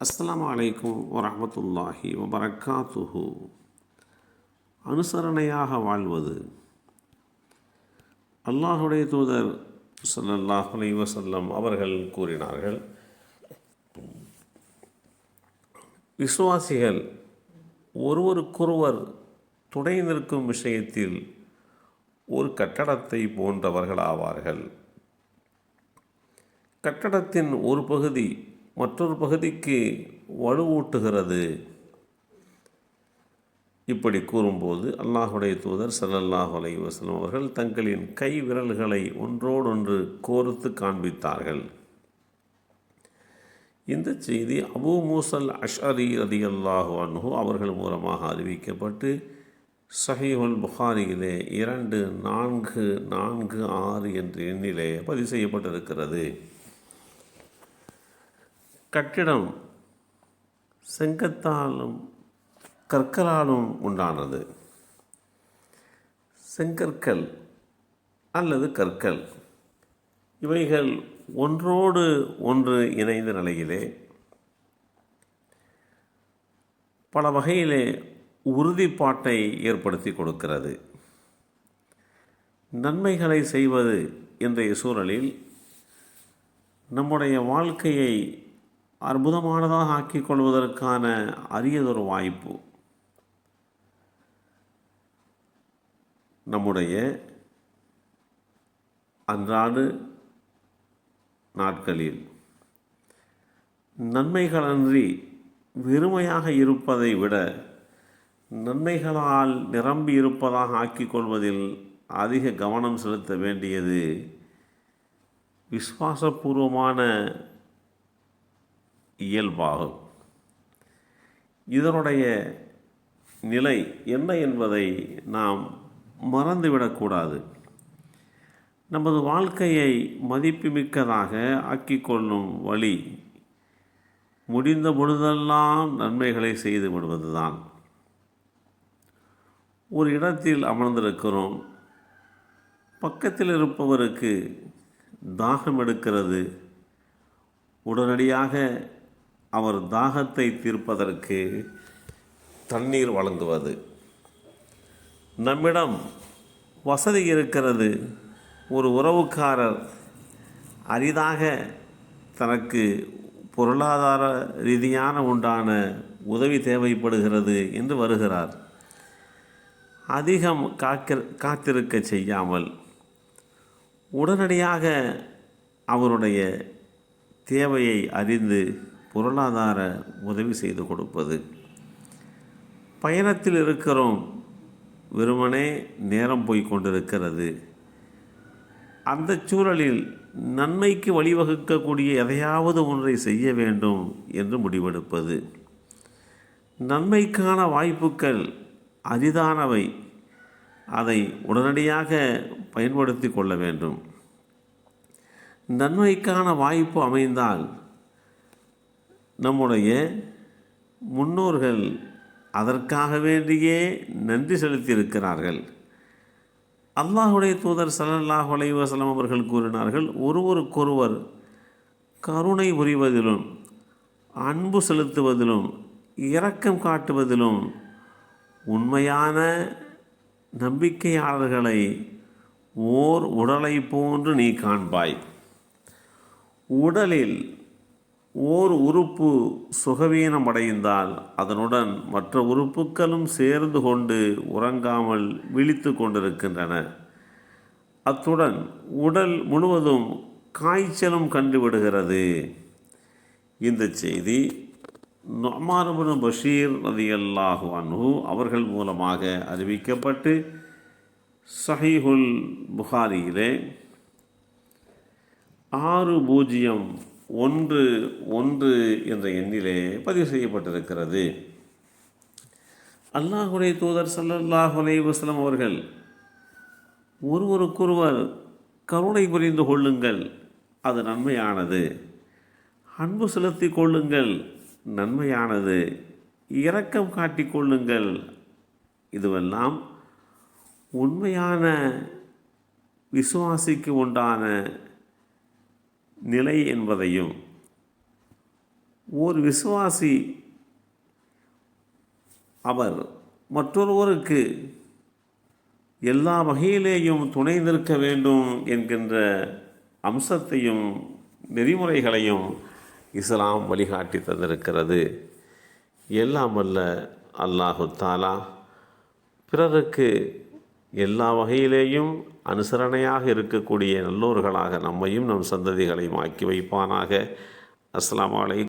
அஸ்ஸலாமு அலைக்கும் வரஹ்மத்துல்லாஹி வபரகாத்துஹு. அனுசரணையாக வாழ்வது. அல்லாஹுடைய தூதர் ஸல்லல்லாஹு அலைஹி வஸல்லம் அவர்கள் கூறினார்கள், விசுவாசிகள் ஒருவருக்கொருவர் துணை நிற்கும் விஷயத்தில் ஒரு கட்டடத்தை போன்றவர்களாவார்கள். கட்டடத்தின் ஒரு பகுதி மற்றொரு பகுதிக்கு வலுவூட்டுகிறது. இப்படி கூறும்போது அல்லாஹுடைய தூதர் ஸல்லல்லாஹு அலைஹி வஸல்லம் அவர்கள் தங்களின் கை விரல்களை ஒன்றோடொன்று கோர்த்து காண்பித்தார்கள். இந்த செய்தி அபூ மூஸல் அஷ்அரி ரலியல்லாஹு அன்ஹு அவர்கள் மூலமாக அறிவிக்கப்பட்டு ஸஹீஹுல் புகாரியிலே 2446 என்ற எண்ணிலே பதிவு செய்யப்பட்டிருக்கிறது. கட்டிடம் செங்கத்தாலும் கற்களாலும் உண்டானது. செங்கற்கள் அல்லது கற்கள் இவைகள் ஒன்றோடு ஒன்று இணைந்த நிலையிலே பல வகையிலே உறுதிப்பாட்டை ஏற்படுத்தி கொடுக்கிறது. நன்மைகளை செய்வது இன்றைய சூழலில் நம்முடைய வாழ்க்கையை அற்புதமானதாக ஆக்கிக் கொள்வதற்கான அரியதொரு வாய்ப்பு. நம்முடைய அன்றாட நாட்களில் நன்மைகளன்றி வெறுமையாக இருப்பதை விட நன்மைகளால் நிரம்பி இருப்பதாக ஆக்கிக் கொள்வதில் அதிக கவனம் செலுத்த வேண்டியது விசுவாசபூர்வமான இயல்பாகும். இதனுடைய நிலை என்ன என்பதை நாம் மறந்துவிடக்கூடாது. நமது வாழ்க்கையை மதிப்புமிக்கதாக ஆக்கிக்கொள்ளும் வழி முடிந்த பொழுதெல்லாம் நன்மைகளை செய்து விடுவதுதான். ஒரு இடத்தில் அமர்ந்திருக்கிறோம், பக்கத்தில் இருப்பவருக்கு தாகம் எடுக்கிறது. உடனடியாக அவர் தாகத்தை தீர்ப்பதற்கு தண்ணீர் வழங்குவது. நம்மிடம் வசதி இருக்கிறது, ஒரு உறவுக்காரர் அரிதாக தனக்கு பொருளாதார ரீதியான உண்டான உதவி தேவைப்படுகிறது என்று வருகிறார். அதிகம் காத்திருக்க செய்யாமல் உடனடியாக அவருடைய தேவையை அறிந்து பொருளாதார உதவி செய்து கொடுப்பது. பயணத்தில் இருக்கிறோம், வெறுமனே நேரம் போய் கொண்டிருக்கிறது. அந்த சூழலில் நன்மைக்கு வழிவகுக்கக்கூடிய எதையாவது ஒன்றை செய்ய வேண்டும் என்று முடிவெடுப்பது. நன்மைக்கான வாய்ப்புகள் அரிதானவை, அதை உடனடியாக பயன்படுத்தி கொள்ள வேண்டும். நன்மைக்கான வாய்ப்பு அமைந்தால் நம்முடைய முன்னோர்கள் அதற்காக வேண்டியே நன்றி செலுத்தியிருக்கிறார்கள். அல்லாஹுடைய தூதர் ஸல்லல்லாஹு அலைஹி வஸல்லம் அவர்கள் கூறினார்கள், ஒருவருக்கொருவர் கருணை புரிவதிலும் அன்பு செலுத்துவதிலும் இரக்கம் காட்டுவதிலும் உண்மையான நம்பிக்கையாளர்களை ஓர் உடலை போன்று நீ காண்பாய். உடலில் ஓர் உறுப்பு சுகவீனமடைந்தால் அதனுடன் மற்ற உறுப்புகளும் சேர்ந்து கொண்டு உறங்காமல் விழித்து கொண்டிருக்கின்றன. அத்துடன் உடல் முழுவதும் காய்ச்சலும் கண்டுவிடுகிறது. இந்த செய்தி நுஅமான் இப்னு பஷீர் ரலியல்லாஹு அன்ஹு அவர்கள் மூலமாக அறிவிக்கப்பட்டு ஸஹீஹுல் புகாரியிலே 6011 என்ற எண்ணிலே பதிவு செய்யப்பட்டிருக்கிறது. அல்லாஹுடைய தூதர் ஸல்லல்லாஹு அலைஹி வஸல்லம் அவர்கள் ஒருவருக்கொருவர் கருணை புரிந்து கொள்ளுங்கள், அது நன்மையானது. அன்பு செலுத்தி கொள்ளுங்கள், நன்மையானது. இரக்கம் காட்டிக்கொள்ளுங்கள், இதுவெல்லாம் உண்மையான விசுவாசிக்கு உண்டான நிலை என்பதையும் ஒரு விசுவாசி அவர் மற்றொருவருக்கு எல்லா வகையிலேயும் துணை நிற்க வேண்டும் என்கின்ற அம்சத்தையும் நெறிமுறைகளையும் இஸ்லாம் வழிகாட்டி தந்திருக்கிறது. எல்லாம் வல்ல அல்லாஹு தாலா பிறருக்கு எல்லா வகையிலேயும் அனுசரணையாக இருக்கக்கூடிய நல்லோர்களாக நம்மையும் நம் சந்ததிகளையும் ஆக்கி வைப்பானாக. அஸ்ஸலாமு அலைக்கும்.